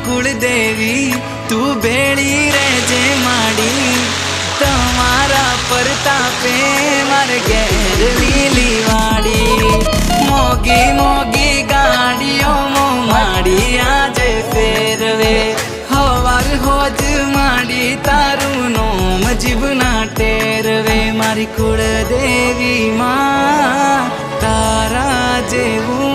कुलदेवी तू बेड़ी रेजे माड़ी तमारा परतापे मार घेर लीली वाड़ी मोगी मोगी गाड़ियों मो माड़ी आज फेरवे हवार होज माड़ी तारू नोम जीवना टेरवे मारी कुलदेवी मां तारा जेवू